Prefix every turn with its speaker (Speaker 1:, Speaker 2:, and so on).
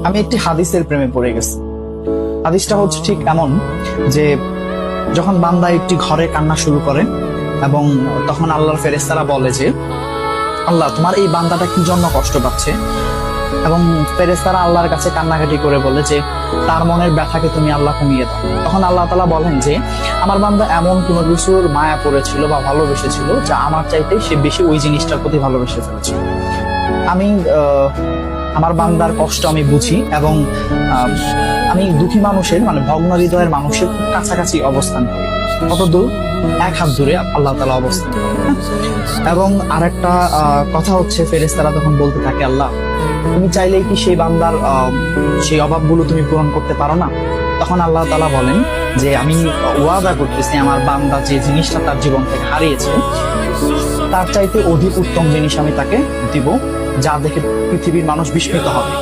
Speaker 1: আমি একটি হাদিসের প্রেমে পড়ে গেছি। হাদিসটা হচ্ছে ঠিক এমন যে যখন বান্দা একটি ঘরে কান্না শুরু করে এবং তখন আল্লাহর ফেরেশতারা বলে যে আল্লাহ তোমার এই বান্দাটা কি জন্য কষ্ট পাচ্ছে, এবং ফেরেশতারা আল্লাহর কাছে কান্নাকাটি করে বলে যে তার মনের ব্যথাকে তুমি আল্লাহ কমিয়ে দাও। তখন আল্লাহ তাআলা বলেন যে আমার বান্দা এমন কোনো কিছুর মায়া পড়েছিল বা ভালোবেসেছিল যা আমার চাইতে সে বেশি ওই জিনিসটার প্রতি ভালোবেসে ফেলেছিল। আমি আমার বান্দার কষ্ট আমি বুঝি এবং আমি দুঃখী মানুষের মানে ভগ্ন হৃদয়ের মানুষের খুব কাছাকাছি অবস্থান করি। কত দূর? এক হাত দূরে আল্লাহ তাআলা অবস্থান করেন। এবং আরেকটা কথা হচ্ছে ফেরেশতারা তখন বলতে থাকে আল্লাহ তুমি চাইলেই কি সেই বান্দার সেই অভাবগুলো তুমি পূরণ করতে পারো না? তখন আল্লাহ তাআলা বলেন যে আমি ওয়াদা করতেছি আমার বান্দা যে জিনিসটা তার জীবন থেকে হারিয়েছে তার চাইতে অধিক উত্তম জিনিস আমি তাকে দিব, যা দেখে পৃথিবীর মানুষ বিস্মিত হবে।